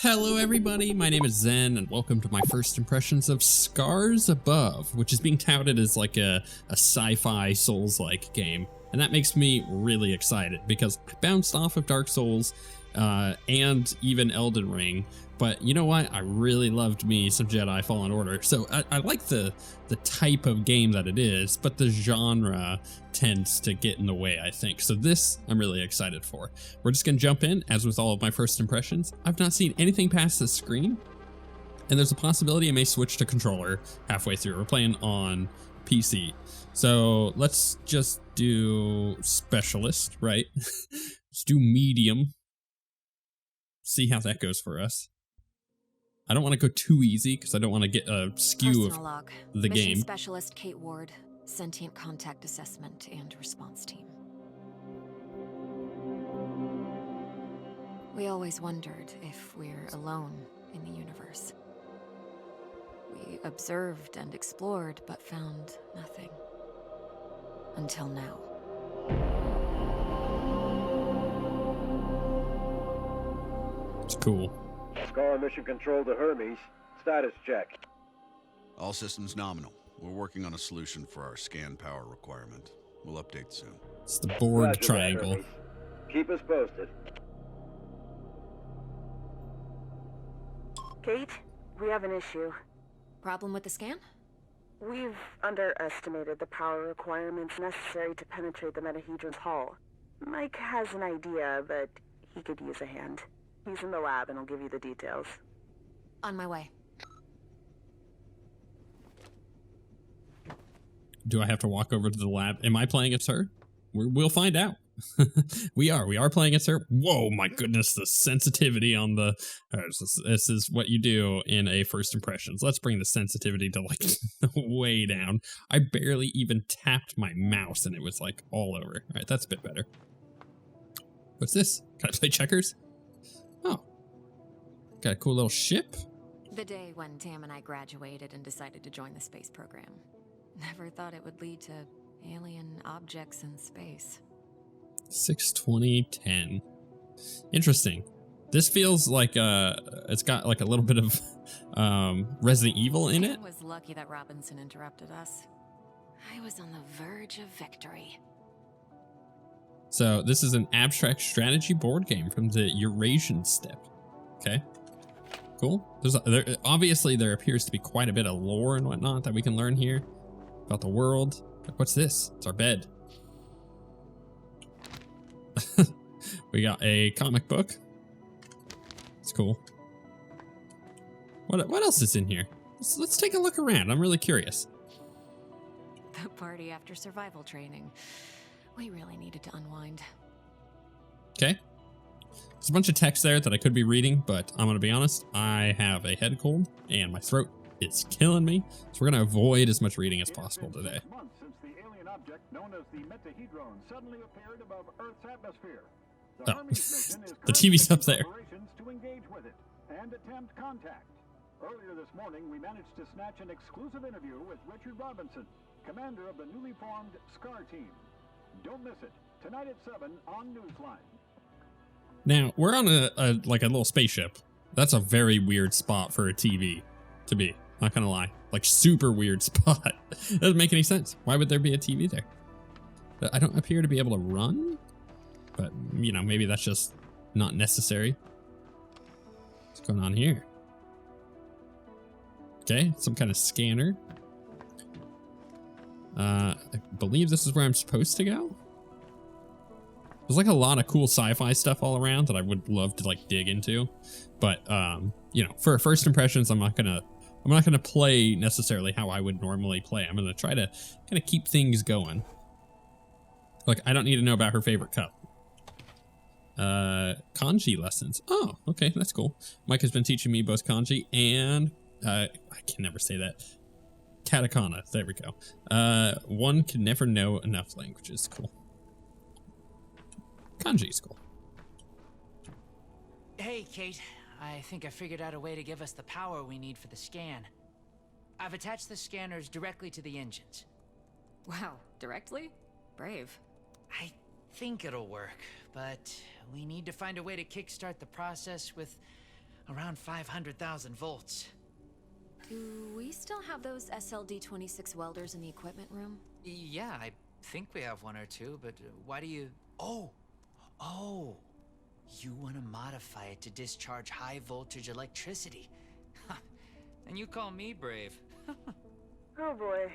Hello everybody, my name is Zen and welcome to my first impressions of Scars Above, which is being touted as like a sci-fi Souls-like game. And that makes me really excited because I bounced off of Dark Souls and even Elden Ring, but you know what? I really loved me some Jedi Fallen Order. So I like the type of game that it is, but the genre tends to get in the way, I think. So this I'm really excited for. We're just gonna jump in, as with all of my first impressions. I've not seen anything past this screen, and there's a possibility I may switch to controller halfway through. We're playing on PC. So let's just do specialist, right? Let's do medium. See how that goes for us. I don't want to go too easy because I don't want to get a skew of log. the Mission game. Specialist Kate Ward, Sentient Contact Assessment and Response Team. We always wondered if we're alone in the universe. We observed and explored, but found nothing. Until now. It's cool. Scar Mission Control to Hermes. Status check. All systems nominal. We're working on a solution for our scan power requirement. We'll update soon. It's the board Roger that, triangle. Hermes. Keep us posted. Kate, we have an issue. Problem with the scan? We've underestimated the power requirements necessary to penetrate the Metahedron's hull. Mike has an idea, but he could use a hand. He's in the lab and I'll give you the details. On my way. Do I have to walk over to the lab? Am I playing as her? We'll find out. We are playing as her. Whoa, my goodness, the sensitivity on the... this is what you do in a first impressions. Let's bring the sensitivity to like way down. I barely even tapped my mouse and it was like all over. All right, that's a bit better. What's this? Can I play checkers? Oh, got a cool little ship. The day when Tam and I graduated and decided to join the space program. Never thought it would lead to alien objects in space. 6/20/10. Interesting. This feels like it's got like a little bit of Resident Evil in it. I was lucky that Robinson interrupted us. I was on the verge of victory. So this is an abstract strategy board game from the Eurasian Steppe. Okay, cool. Obviously there appears to be quite a bit of lore and whatnot that we can learn here about the world. What's this? It's our bed. We got a comic book. It's cool. What else is in here? Let's take a look around. I'm really curious. The party after survival training. We really needed to unwind. Okay. There's a bunch of text there that I could be reading, but I'm gonna be honest, I have a head cold and my throat is killing me, so we're gonna avoid as much reading as possible today. Months since the alien object known as the Metahedron suddenly appeared above Earth's atmosphere. The Oh, Hermes mission is the TV's up there. preparations to engage with it and attempt contact. Earlier this morning, we managed to snatch an exclusive interview with Richard Robinson, commander of the newly formed SCAR team. Don't miss it. Tonight at 7 on Newsline. Now, we're on a little spaceship. That's a very weird spot for a TV to be, not gonna lie. Like, super weird spot. Doesn't make any sense. Why would there be a TV there? I don't appear to be able to run, but, you know, maybe that's just not necessary. What's going on here? Okay, some kind of scanner. I believe this is where I'm supposed to go. There's like a lot of cool sci-fi stuff all around that I would love to like dig into, but you know, for first impressions, I'm not gonna play necessarily how I would normally play. I'm gonna try to kind of keep things going. Like, I don't need to know about her favorite cup. Kanji lessons. Oh, okay, that's cool. Mike has been teaching me both kanji and I can never say that. Katakana. There we go. One can never know enough languages. Cool. Kanji is cool. Hey, Kate. I think I figured out a way to give us the power we need for the scan. I've attached the scanners directly to the engines. Wow, directly? Brave. I think it'll work, but we need to find a way to kickstart the process with Around 500,000 volts. Do we still have those SLD-26 welders in the equipment room? Yeah, I think we have one or two, but why do you... Oh! You want to modify it to discharge high voltage electricity. And you call me brave. Oh boy.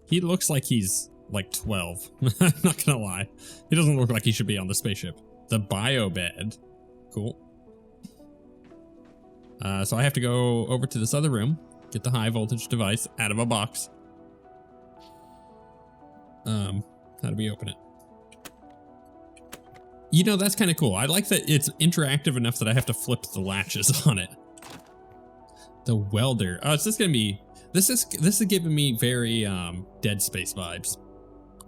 He looks like he's like 12. I'm not gonna lie. He doesn't look like he should be on the spaceship. The bio bed. Cool. So I have to go over to this other room, get the high voltage device out of a box. How do we open it? You know, that's kind of cool. I like that it's interactive enough that I have to flip the latches on it. The welder. Oh, it's just gonna be. This is giving me very Dead Space vibes,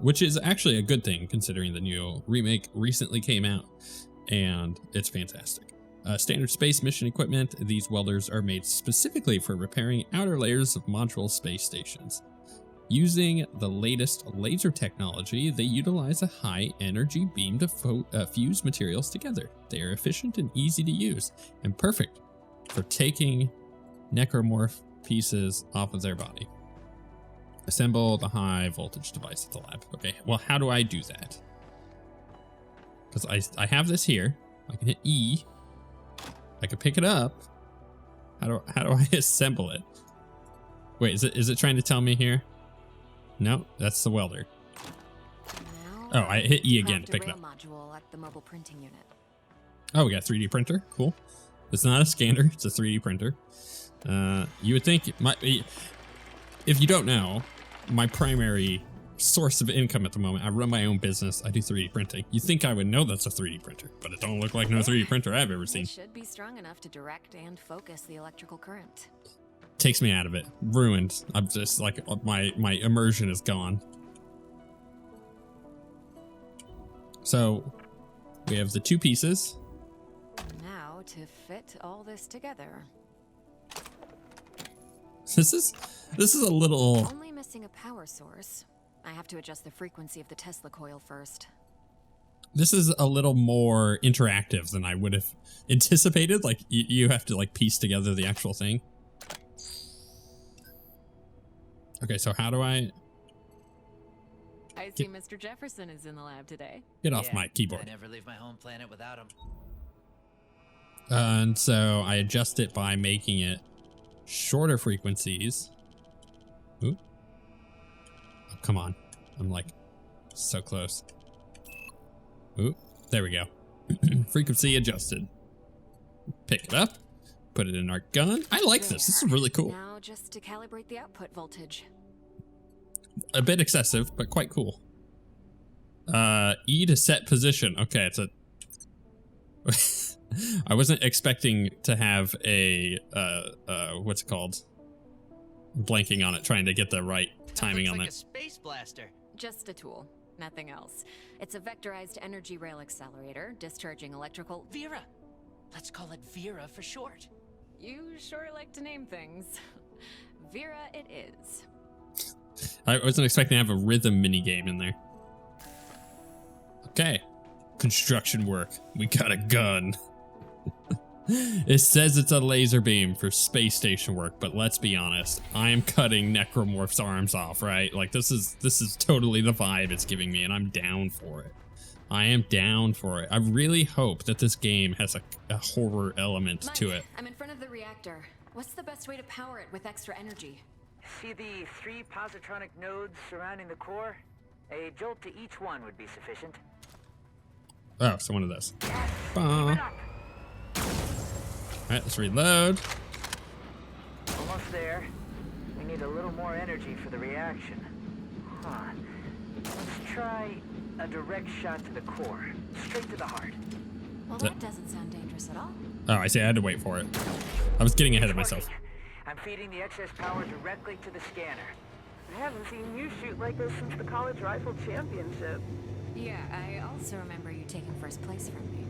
which is actually a good thing considering the new remake recently came out, and it's fantastic. Standard space mission equipment. These welders are made specifically for repairing outer layers of module space stations. Using the latest laser technology, they utilize a high energy beam to fuse materials together. They are efficient and easy to use, and perfect for taking necromorph pieces off of their body. Assemble the high voltage device at the lab. Okay, well, how do I do that? Because I have this here. I can hit E. I can pick it up. How do I assemble it? Wait, is it trying to tell me here? No, that's the welder. Now, I hit E again to pick it up. Module at the mobile printing unit. Oh, we got a 3D printer. Cool. It's not a scanner. It's a 3D printer. You would think it might be. If you don't know, my primary source of income at the moment, I run my own business. I do 3D printing. You think I would know that's a 3D printer, but it don't look like no 3D printer I've ever seen. It should be strong enough to direct and focus the electrical current. Takes me out of it. Ruined. I'm just like, my immersion is gone. So we have the two pieces. Now to fit all this together. This is a little. Only missing a power source. I have to adjust the frequency of the Tesla coil first. This is a little more interactive than I would have anticipated. Like you have to like piece together the actual thing. Okay, so how do I see Mr. Jefferson is in the lab today. Get off my keyboard? I never leave my home planet without him. And so I adjust it by making it shorter frequencies. Ooh. Oh, come on. I'm like so close. Ooh, there we go. Frequency adjusted. Pick it up. Put it in our gun. I like this. This is really cool. Now just to calibrate the output voltage. A bit excessive, but quite cool. E to set position. Okay, it's a. I wasn't expecting to have a what's it called? I'm blanking on it, trying to get the right timing on like that. A space blaster. Just a tool, nothing else. It's a vectorized energy rail accelerator, discharging electrical. Vera. Let's call it Vera for short. You sure like to name things. Vera it is. I wasn't expecting to have a rhythm minigame in there. Okay. Construction work. We got a gun. It says it's a laser beam for space station work, but let's be honest. I am cutting Necromorph's arms off, right? Like this is totally the vibe it's giving me, and I'm down for it. I am down for it. I really hope that this game has a horror element to it. I'm in front of the reactor. What's the best way to power it with extra energy? See the 3 positronic nodes surrounding the core? A jolt to each one would be sufficient. Oh, so one of those. Alright, let's reload. Almost there. We need a little more energy for the reaction. Huh. Let's try a direct shot to the core. Straight to the heart. Well, that doesn't sound dangerous at all. Oh, I see. I had to wait for it. I was getting ahead of myself. I'm feeding the excess power directly to the scanner. I haven't seen you shoot like this since the college rifle championship. Yeah, I also remember you taking first place from me.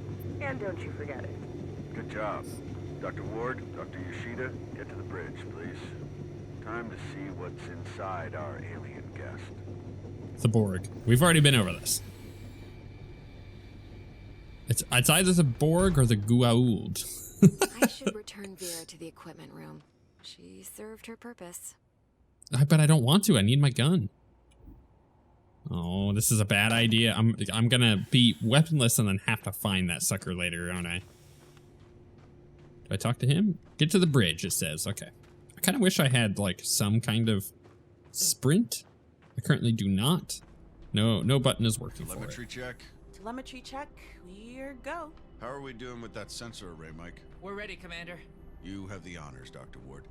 And don't you forget it. Good job. Dr. Ward, Dr. Yoshida, get to the bridge, please. Time to see what's inside our alien guest. The Borg. We've already been over this. It's either the Borg or the Goa'uld. I should return Vera to the equipment room. She served her purpose. But I don't want to. I need my gun. Oh, this is a bad idea. I'm gonna be weaponless and then have to find that sucker later, aren't I? Do I talk to him? Get to the bridge, it says. Okay. I kind of wish I had, like, some kind of sprint. I currently do not. No button is working for it. Telemetry check. Telemetry check. We're go. How are we doing with that sensor array, Mike? We're ready, Commander. You have the honors, Dr. Ward.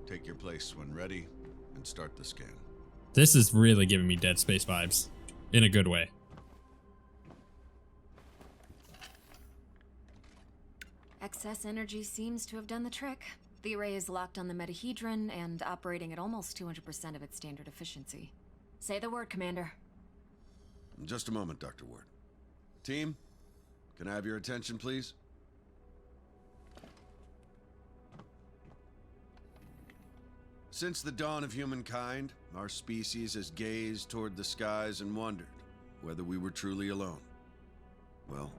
Take your place when ready and start the scan. This is really giving me Dead Space vibes. In a good way. Excess energy seems to have done the trick. The array is locked on the metahedron and operating at almost 200% of its standard efficiency. Say the word, Commander. In just a moment, Dr. Ward. Team, can I have your attention, please? Since the dawn of humankind, our species has gazed toward the skies and wondered whether we were truly alone. Well,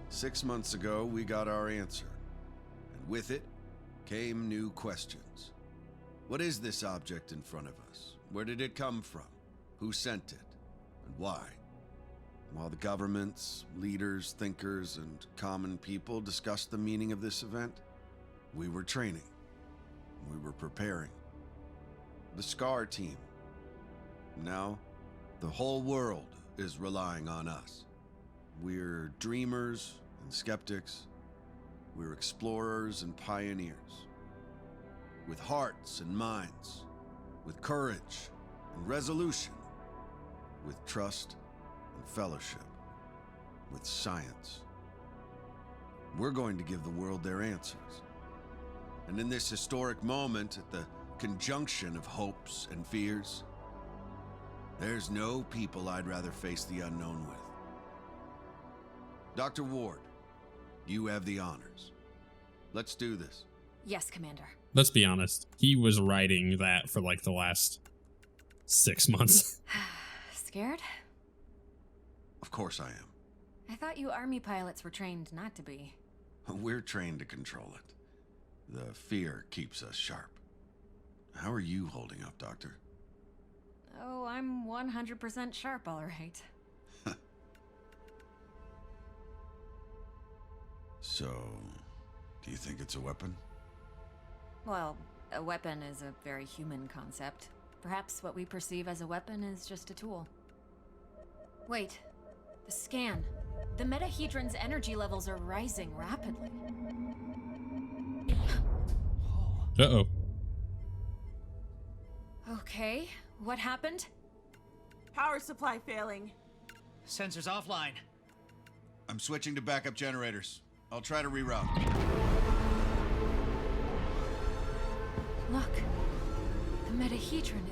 6 months ago, we got our answer. And with it came new questions. What is this object in front of us? Where did it come from? Who sent it? And why? While the governments, leaders, thinkers, and common people discussed the meaning of this event, we were training. We were preparing. The SCAR team. Now, the whole world is relying on us. We're dreamers and skeptics. We're explorers and pioneers. With hearts and minds. With courage and resolution. With trust and fellowship. With science. We're going to give the world their answers. And in this historic moment, at the conjunction of hopes and fears, there's no people I'd rather face the unknown with. Dr. Ward, you have the honors. Let's do this. Yes, Commander. Let's be honest. He was writing that for like the last 6 months. Scared? Of course I am. I thought you Army pilots were trained not to be. We're trained to control it. The fear keeps us sharp. How are you holding up, Doctor? Oh, I'm 100% sharp, all right. So, do you think it's a weapon? Well, a weapon is a very human concept. Perhaps what we perceive as a weapon is just a tool. Wait, the scan. The metahedron's energy levels are rising rapidly. Uh-oh. Okay, what happened? Power supply failing. Sensors offline. I'm switching to backup generators. I'll try to reroute. Look, the metahedron,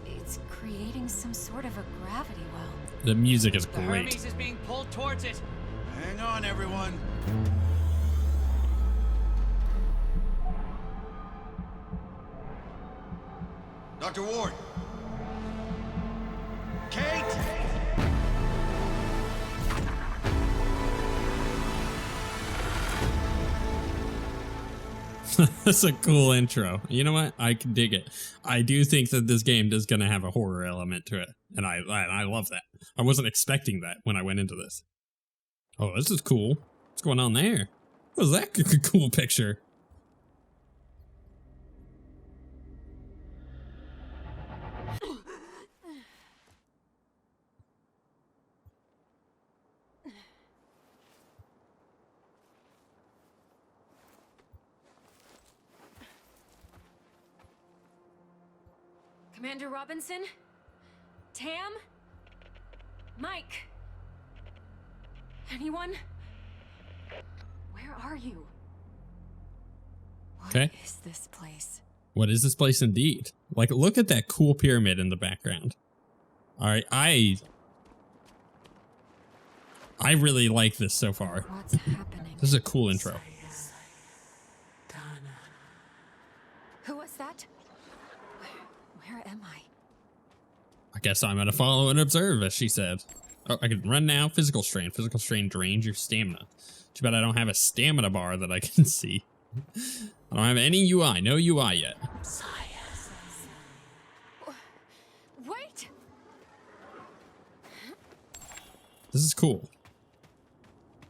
it's creating some sort of a gravity well. The music is The great. Hermes is being pulled towards it. Hang on, everyone. Dr. Ward! Kate! That's a cool intro. You know what? I can dig it. I do think that this game is going to have a horror element to it. And I love that. I wasn't expecting that when I went into this. Oh, this is cool. What's going on there? What was that cool picture? Commander Robinson? Tam? Mike? Anyone? Where are you? What Okay. is this place? What is this place indeed? Like, look at that cool pyramid in the background. All right, I really like this so far. What's happening? This is a cool intro. Who was that? Where am I? I guess I'm gonna follow and observe, as she said. Oh, I can run now. Physical strain. Physical strain drains your stamina. Too bad I don't have a stamina bar that I can see. I don't have any UI, no UI yet. Wait! This is cool.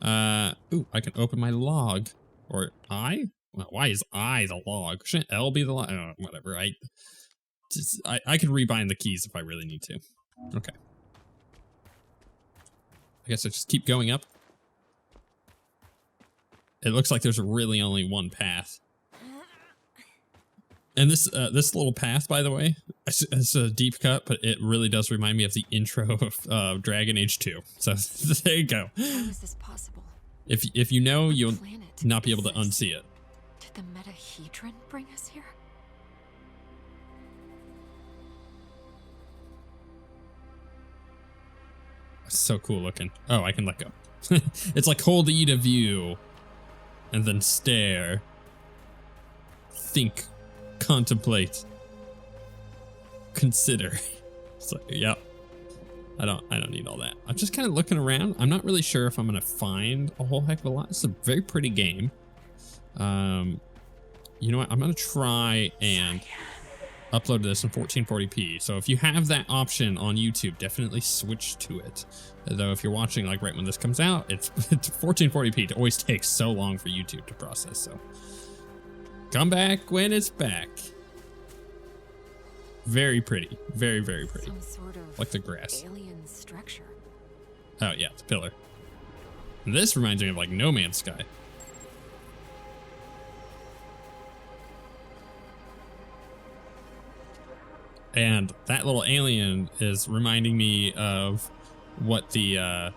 Ooh, I can open my log. Or I? Well, why is I the log? Shouldn't L be the log? Oh, whatever. I could rebind the keys if I really need to. Okay. I guess I just keep going up. It looks like there's really only one path. And this little path, by the way, it's a deep cut, but it really does remind me of the intro of Dragon Age 2. So there you go. How is this possible? If you know, you'll Planet not be able to exists. unsee it. Did the metahedron bring us here? So cool looking. Oh, I can let go. It's like hold E to view, and then stare, think, contemplate, consider. It's like, yep. I don't need all that. I'm just kind of looking around. I'm not really sure if I'm gonna find a whole heck of a lot. It's a very pretty game. You know what? I'm gonna try and upload this in 1440p. So if you have that option on YouTube, definitely switch to it. Though if you're watching like right when this comes out, it's 1440p. It always takes so long for YouTube to process. So come back when it's back. Very pretty. Very, very pretty. Some sort of like the grass. alien structure. Oh yeah, it's a pillar. And this reminds me of like No Man's Sky. And that little alien is reminding me of what the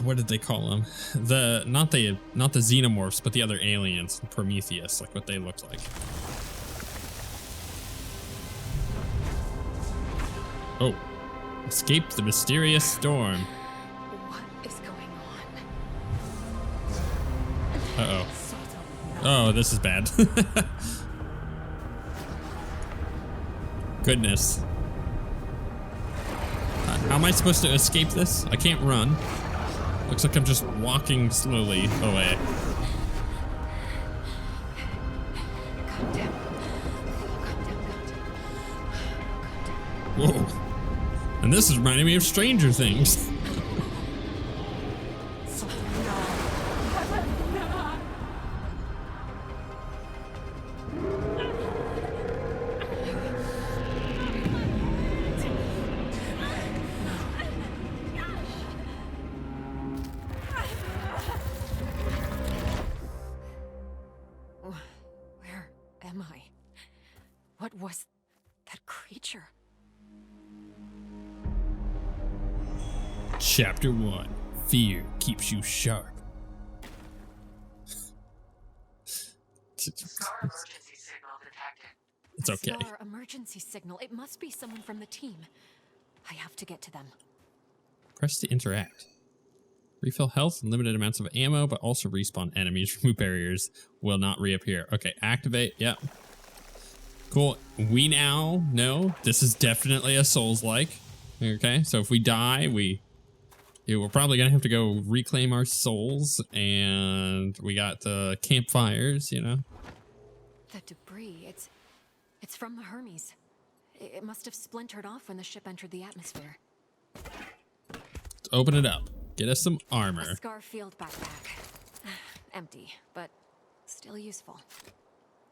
what did they call them? Not the xenomorphs, but the other aliens, Prometheus, like what they looked like. Oh, escape the mysterious storm. What is going on? Uh-oh. Oh, this is bad. Goodness. How am I supposed to escape this? I can't run. Looks like I'm just walking slowly away. Calm down. Calm down. Whoa. And this is reminding me of Stranger Things. Where am I? What was that creature? Chapter 1. Fear keeps you sharp. Emergency signal detected. It's okay. Star emergency signal. It must be someone from the team. I have to get to them. Press to interact. Refill health and limited amounts of ammo, but also respawn enemies. Remove barriers will not reappear. Okay, activate. Yep. Cool. We now know this is definitely a Souls-like. Okay, so if we die, we're probably gonna have to go reclaim our souls, and we got the campfires, you know. The debris. It's from the Hermes. It must have splintered off when the ship entered the atmosphere. Let's open it up. Get us some armor. A Scar field backpack. Empty, but still useful.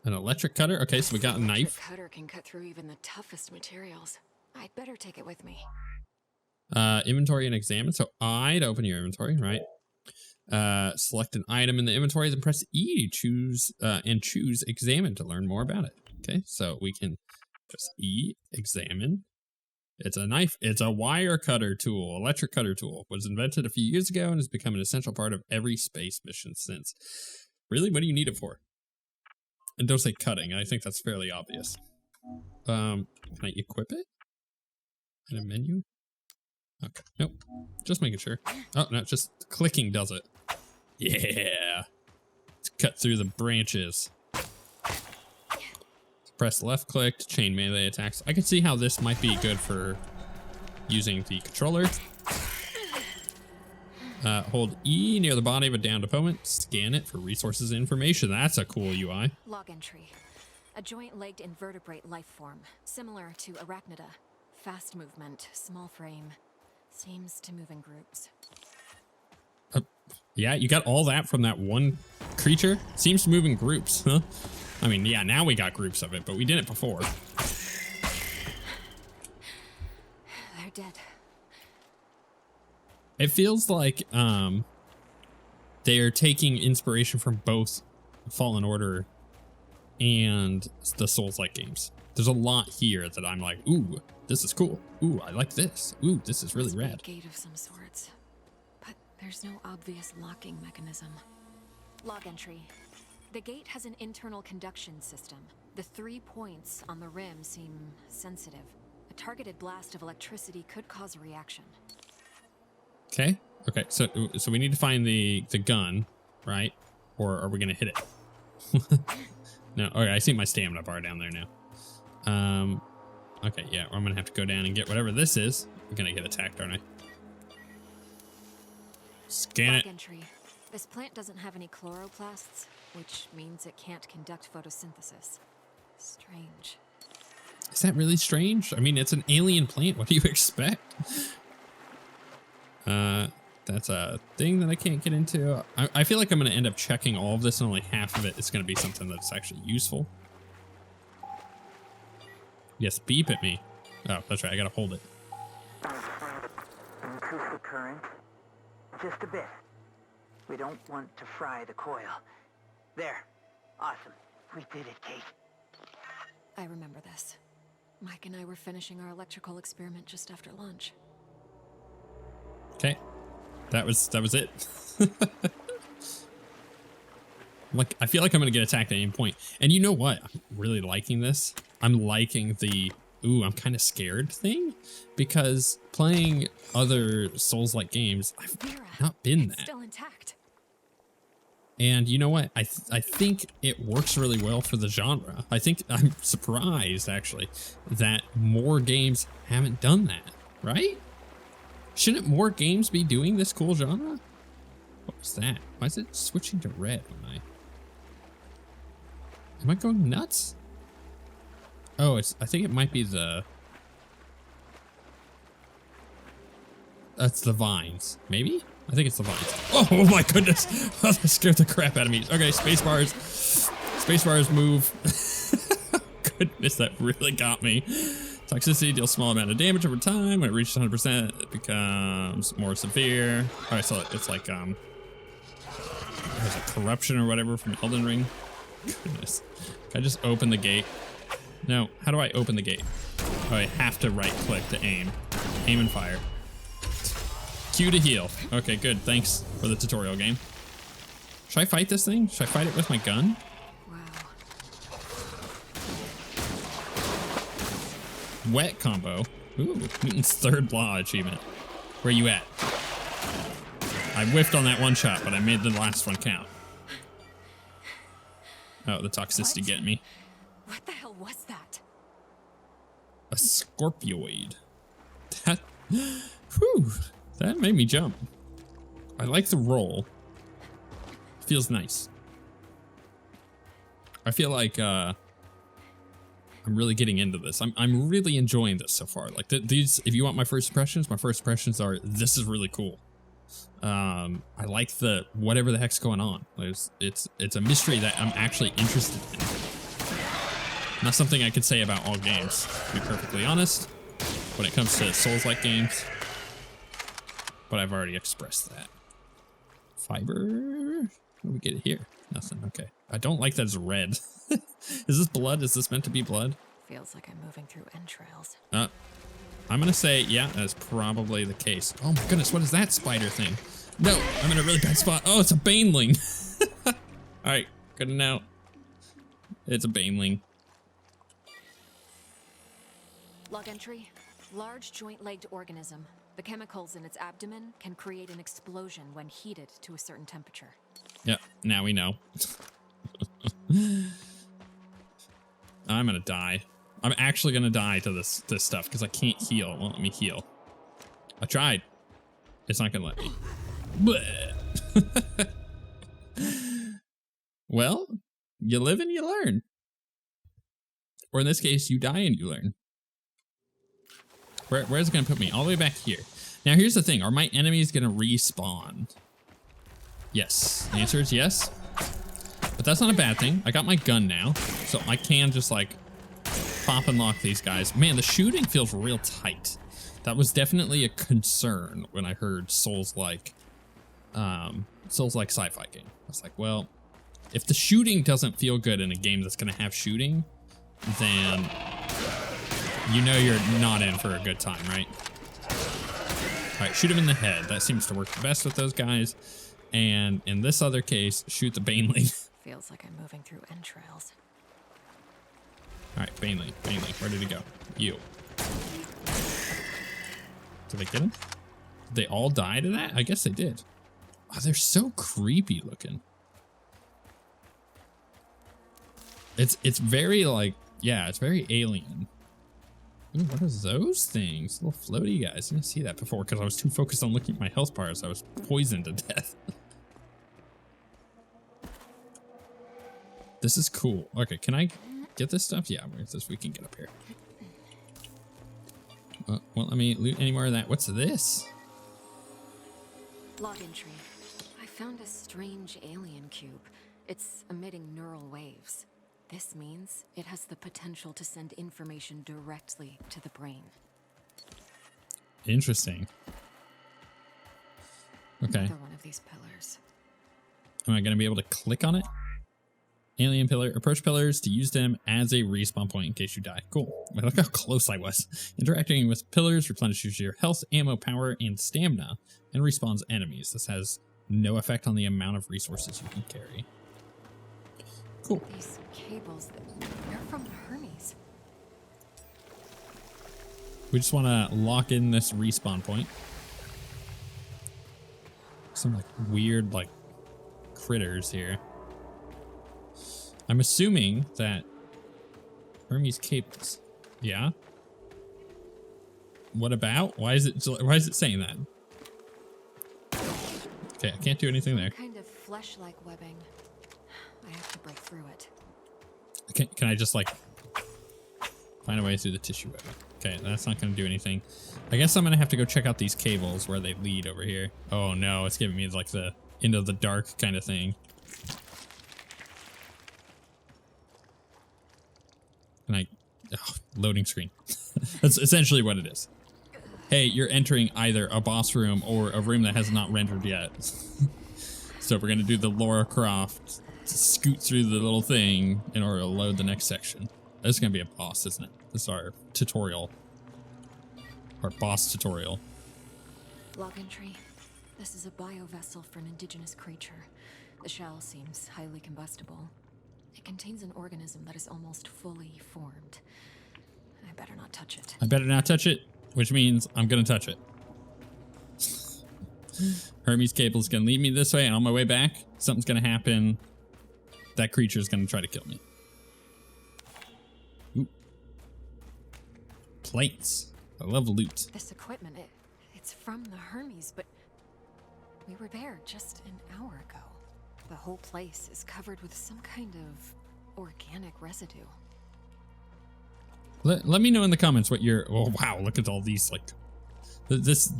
An electric cutter. Okay, so we got a knife. The cutter can cut through even the toughest materials. I'd better take it with me. Inventory and examine. So I to open your inventory, right? Select an item in the inventory, then press E to choose examine to learn more about it. Okay, so we can press E, examine. It's a knife. It's a wire cutter tool, electric cutter tool. Was invented a few years ago and has become an essential part of every space mission since. Really, what do you need it for? And don't say cutting. I think that's fairly obvious. Can I equip it? In a menu? Okay, nope. Just making sure. Oh, no, just clicking does it. Yeah. Let's cut through the branches. Press left click to chain melee attacks. I can see how this might be good for using the controller. Hold E near the body of a downed opponent. Scan it for resources and information. That's a cool UI. Log entry. A joint-legged invertebrate life form, similar to Arachnida. Fast movement, small frame. Seems to move in groups. Yeah, you got all that from that one creature? Seems to move in groups, huh? I mean, yeah, now we got groups of it, but we did it before. They're dead. It feels like they're taking inspiration from both Fallen Order and the Souls-like games. There's a lot here that I'm like, ooh, this is cool. Ooh, I like this. Ooh, this is really rad. A gate of some sorts, but there's no obvious locking mechanism. Log entry. The gate has an internal conduction system. The 3 points on the rim seem sensitive. A targeted blast of electricity could cause a reaction. Okay. Okay. So we need to find the gun, right? Or are we gonna hit it? No. Okay. I see my stamina bar down there now. Okay. Yeah. I'm gonna have to go down and get whatever this is. I'm gonna get attacked, aren't I? Scan it. Entry. This plant doesn't have any chloroplasts, which means it can't conduct photosynthesis. Strange. Is that really strange? I mean, it's an alien plant. What do you expect? That's a thing that I can't get into. I feel like I'm going to end up checking all of this and only half of it is going to be something that's actually useful. Yes, beep at me. Oh, that's right. I got to hold it. Increase the current. Just a bit. We don't want to fry the coil. There. Awesome. We did it, Kate. I remember this. Mike and I were finishing our electrical experiment just after lunch. Okay. That was it. Like, I feel like I'm gonna get attacked at any point. And you know what? I'm really liking this. I'm liking the ooh, I'm kind of scared thing, because playing other Souls-like games, I've not been that. Still intact. And you know what? I think it works really well for the genre. I think I'm surprised actually that more games haven't done that, right? Shouldn't more games be doing this cool genre? What was that? Why is it switching to red when I... Am I going nuts? Oh, I think it might be the... That's the vines. Maybe? I think it's the vines. Oh my goodness! Oh, that scared the crap out of me. Okay, space bars. Space bars move. Goodness, that really got me. Toxicity deals small amount of damage over time. When it reaches 100%, it becomes more severe. Alright, so it's like, there's a corruption or whatever from Elden Ring. Goodness. Can I just open the gate? No, how do I open the gate? Oh, I have to right click to aim. Aim and fire. Q to heal. Okay, good. Thanks for the tutorial game. Should I fight this thing? Should I fight it with my gun? Wet combo. Ooh, Newton's third law achievement. Where you at? I whiffed on that one shot, but I made the last one count. Oh, the toxicity getting me. What the hell was that? A scorpioid. That, whew, that made me jump. I like the roll. Feels nice. I feel like, I'm really getting into this. I'm really enjoying this so far. Like these, if you want my first impressions are, this is really cool. I like the, whatever the heck's going on. It's a mystery that I'm actually interested in. Not something I could say about all games, to be perfectly honest, when it comes to Souls-like games. But I've already expressed that. Fiber? What do we get here? Nothing, okay. I don't like that it's red. Is this blood? Is this meant to be blood? Feels like I'm moving through entrails. I'm gonna say, yeah, that's probably the case. Oh my goodness, what is that spider thing? No, I'm in a really bad spot. Oh, it's a baneling. All right, good to know. It's a baneling. Log entry. Large joint-legged organism. The chemicals in its abdomen can create an explosion when heated to a certain temperature. Yep, now we know. I'm gonna die. I'm actually gonna die to this stuff because I can't heal. It won't let me heal. I tried. It's not gonna let me. Bleh. Well, you live and you learn. Or in this case, you die and you learn. Where's it going to put me? All the way back here. Now, here's the thing. Are my enemies going to respawn? Yes. The answer is yes. But that's not a bad thing. I got my gun now. So I can just, like, pop and lock these guys. Man, the shooting feels real tight. That was definitely a concern when I heard Souls-like sci-fi game. I was like, well, if the shooting doesn't feel good in a game that's going to have shooting, then you know you're not in for a good time, right? All right, shoot him in the head. That seems to work the best with those guys. And in this other case, shoot the Baneling. Feels like I'm moving through entrails. All right, Baneling, where did he go? You. Did I get him? Did they all die to that? I guess they did. Oh, they're so creepy looking. It's very like, yeah, it's very alien. Ooh, what are those things? Little floaty guys. I didn't see that before because I was too focused on looking at my health bars. I was poisoned to death. This is cool. Okay, can I get this stuff? Yeah, we can get up here. Won't let me loot any more of that. What's this? Log entry. I found a strange alien cube. It's emitting neural waves. This means it has the potential to send information directly to the brain. Interesting. Okay. Another one of these pillars. Am I going to be able to click on it? Alien pillar. Approach pillars to use them as a respawn point in case you die. Cool. Look how close I was. Interacting with pillars replenishes your health, ammo, power, and stamina, and respawns enemies. This has no effect on the amount of resources you can carry. Cool. These cables, they're from the Hermes. We just want to lock in this respawn point. Some like weird like critters here. I'm assuming that Hermes cables. Yeah. What about? Why is it saying that? Okay, I can't do anything there. Kind of flesh-like webbing. I have to break through it. Can I just like find a way through the tissue webbing? Okay, that's not going to do anything. I guess I'm going to have to go check out these cables where they lead over here. Oh no, it's giving me like the into the dark kind of thing. Loading screen. That's essentially what it is. Hey, you're entering either a boss room or a room that has not rendered yet. So we're going to do the Lara Croft scoot through the little thing in order to load the next section. This is going to be a boss, isn't it? This is our tutorial. Our boss tutorial. Log entry. This is a biovessel for an indigenous creature. The shell seems highly combustible. It contains an organism that is almost fully formed. I better not touch it. I better not touch it, which means I'm going to touch it. Hermes cable is going to lead me this way, and on my way back, something's going to happen. That creature is going to try to kill me. Ooh. Plates. I love loot. This equipment, it's from the Hermes, but we were there just an hour ago. The whole place is covered with some kind of organic residue. Let me know in the comments what your... Oh, wow, look at all these, like... This...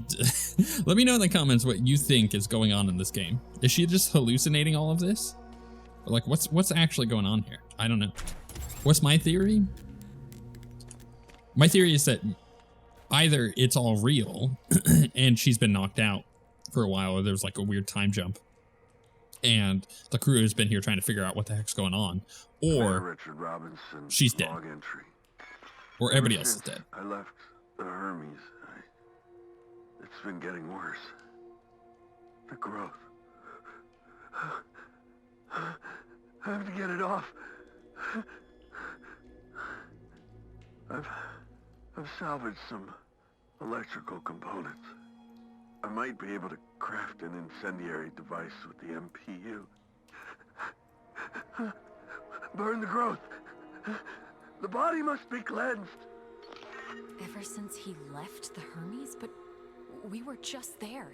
Let me know in the comments what you think is going on in this game. Is she just hallucinating all of this? Or like, what's actually going on here? I don't know. What's my theory? My theory is that either it's all real and she's been knocked out for a while, or there's like a weird time jump, and the crew has been here trying to figure out what the heck's going on, or Richard Robinson, she's dead, log entry. Or everybody else is dead. I left the Hermes. It's been getting worse. The growth. I have to get it off. I've salvaged some electrical components. I might be able to craft an incendiary device with the MPU. Burn the growth. The body must be cleansed. Ever since he left the Hermes, but we were just there.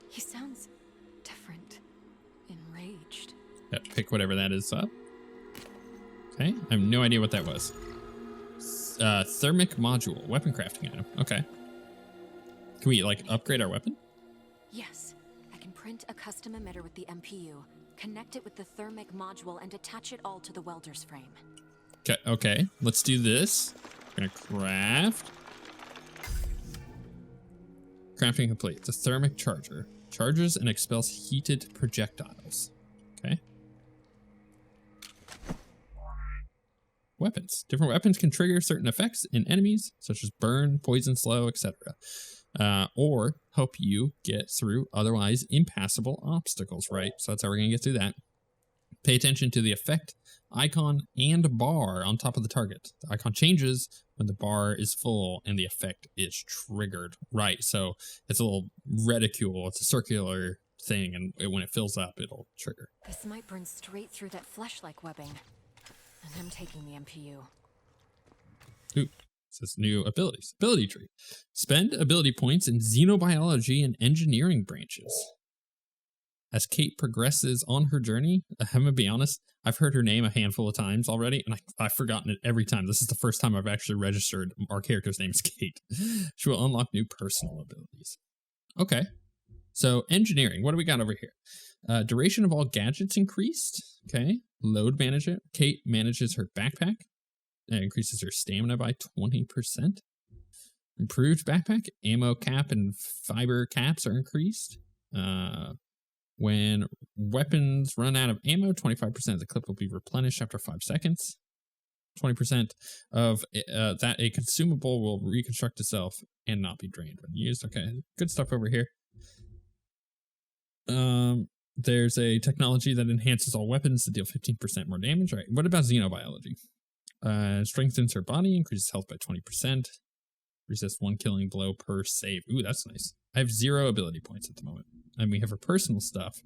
He sounds different. Enraged. Yeah, pick whatever that is up. Okay, I have no idea what that was. Thermic module, weapon crafting item. Okay. Can we like upgrade our weapon? Yes, I can print a custom emitter with the MPU, connect it with the thermic module, and attach it all to the welder's frame. Okay, let's do this. We're gonna craft. Crafting complete. The thermic charger charges and expels heated projectiles. Okay. Weapons. Different weapons can trigger certain effects in enemies, such as burn, poison, slow, etc. Or help you get through otherwise impassable obstacles, right? So that's how we're going to get through that. Pay attention to the effect, icon, and bar on top of the target. The icon changes when the bar is full and the effect is triggered, right? So it's a little reticule. It's a circular thing, and when it fills up, it'll trigger. This might burn straight through that flesh-like webbing. And I'm taking the MPU. Ooh, it says new abilities. Ability tree. Spend ability points in xenobiology and engineering branches. As Kate progresses on her journey, I'm gonna be honest, I've heard her name a handful of times already, and I've forgotten it every time. This is the first time I've actually registered our character's name is Kate. She will unlock new personal abilities. Okay. So engineering, what do we got over here? Duration of all gadgets increased. Okay. Load management. Kate manages her backpack. That increases her stamina by 20%. Improved backpack. Ammo cap and fiber caps are increased. When weapons run out of ammo, 25% of the clip will be replenished after 5 seconds. 20% of that a consumable will reconstruct itself and not be drained when used. Okay, good stuff over here. There's a technology that enhances all weapons to deal 15% more damage. All right, what about xenobiology? Strengthens her body, increases health by 20%. Resists 1 killing blow per save. Ooh, that's nice. I have 0 ability points at the moment. And we have her personal stuff.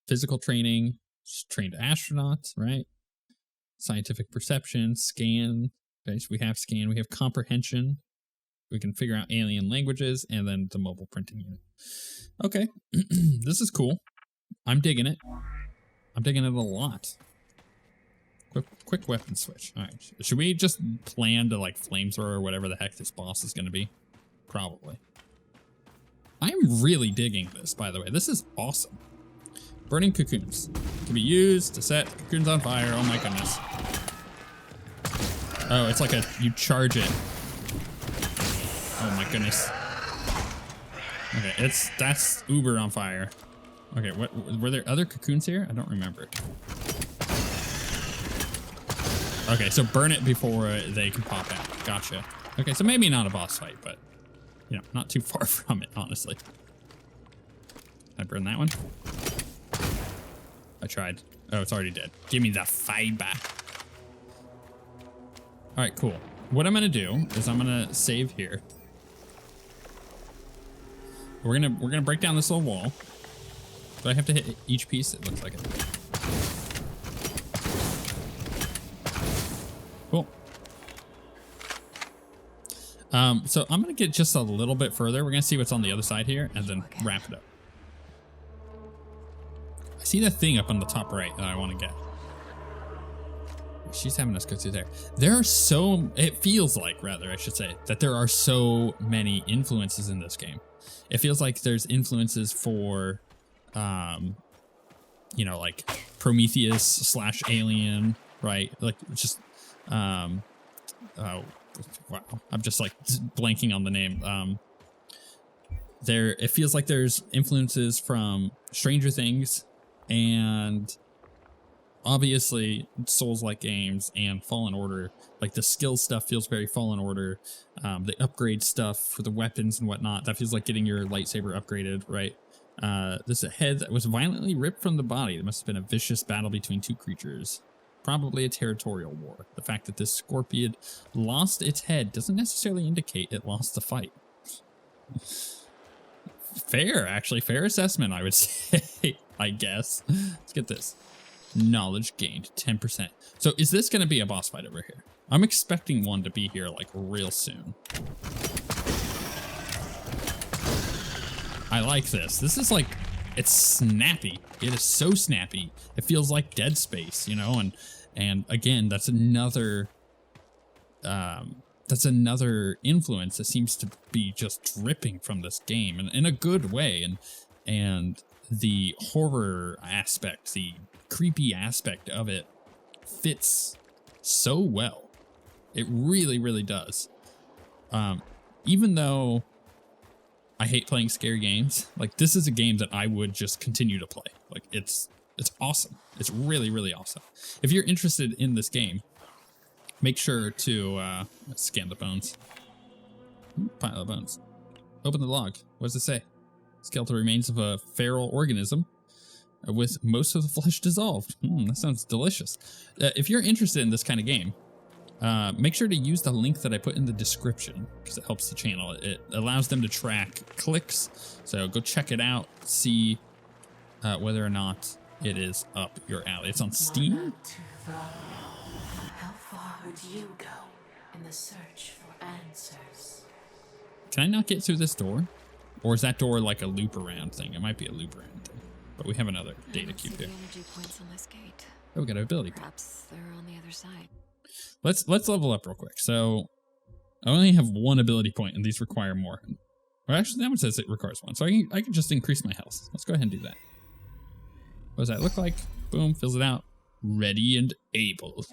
Physical training, trained astronauts, right? Scientific perception, scan. Okay, so we have scan. We have comprehension. We can figure out alien languages, and then the mobile printing unit. Okay, this is cool. I'm digging it. I'm digging it a lot. Quick weapon switch. All right, should we just plan to like flamethrower or whatever the heck this boss is going to be? Probably. I'm really digging this, by the way. This is awesome. Burning cocoons can be used to set cocoons on fire. Oh my goodness. Oh, it's like you charge it. Oh my goodness. Okay, that's uber on fire. Okay, what were there other cocoons here? I don't remember. Okay, so burn it before they can pop out. Gotcha. Okay, so maybe not a boss fight, but you know, not too far from it, honestly. Can I burn that one? I tried. Oh, it's already dead. Give me the fiber. All right, cool. What I'm gonna do is I'm gonna save here. We're gonna break down this little wall. Do I have to hit each piece? It looks like it. Cool. So I'm gonna get just a little bit further. We're gonna see what's on the other side here and then wrap it up. I see that thing up on the top right that I want to get. She's having us go through there. There are it feels like, rather, I should say, that there are so many influences in this game. It feels like there's influences for, you know, like Prometheus / Alien, right? Like just, oh, wow. I'm just like blanking on the name. It feels like there's influences from Stranger Things and obviously Souls-like games and Fallen Order. Like the skill stuff feels very Fallen Order. The upgrade stuff for the weapons and whatnot, that feels like getting your lightsaber upgraded, right? This is a head that was violently ripped from the body. There must have been a vicious battle between two creatures. Probably a territorial war. The fact that this scorpion lost its head doesn't necessarily indicate it lost the fight. Fair, actually. Fair assessment, I would say, I guess. Let's get this. Knowledge gained, 10%. So is this going to be a boss fight over here? I'm expecting one to be here, like, real soon. I like this. This is like, it's snappy. It is so snappy. It feels like Dead Space, you know, and again, that's another influence that seems to be just dripping from this game, and in a good way. And the horror aspect, the creepy aspect of it fits so well. It really, really does. Even though I hate playing scary games, like this is a game that I would just continue to play. Like it's awesome. It's really, really awesome. If you're interested in this game, make sure to scan the bones. Pile of bones. Open the log. What does it say? Skeletal remains of a feral organism with most of the flesh dissolved. That sounds delicious. If you're interested in this kind of game, make sure to use the link that I put in the description because it helps the channel. It allows them to track clicks. So go check it out. See whether or not it is up your alley. It's on Steam. How far would you go in the search for answers? Can I not get through this door? Or is that door like a loop around thing? It might be a loop around thing. But we have another data cube here. Energy points on this gate. Oh, we got an ability. Perhaps they're on the other side. Let's level up real quick. So I only have one ability point, and these require more. Well, actually, that one says it requires one, so I can just increase my health. Let's go ahead and do that. What does that look like? Boom, fills it out. Ready and able.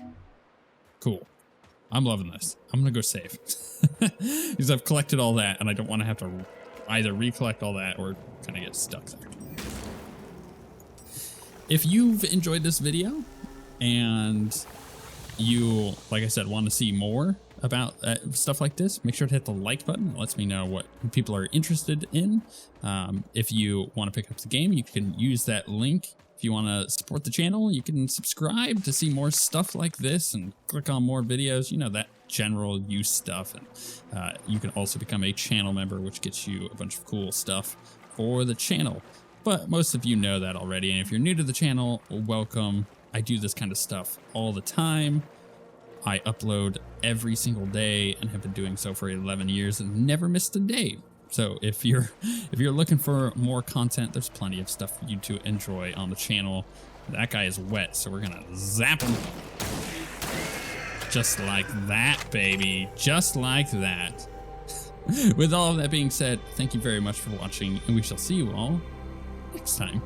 Cool. I'm loving this. I'm gonna go save because I've collected all that, and I don't want to have to either recollect all that or kind of get stuck there. If you've enjoyed this video and you, like I said, want to see more about stuff like this, make sure to hit the like button. It lets me know what people are interested in. If you want to pick up the game, you can use that link. If you want to support the channel, you can subscribe to see more stuff like this and click on more videos, you know, that general use stuff. And you can also become a channel member, which gets you a bunch of cool stuff for the channel. But most of you know that already. And if you're new to the channel, welcome. I do this kind of stuff all the time. I upload every single day and have been doing so for 11 years and never missed a day. So if you're looking for more content, there's plenty of stuff for you to enjoy on the channel. That guy is wet, so we're gonna zap him. Just like that, baby. Just like that. With all of that being said, thank you very much for watching, and we shall see you all next time.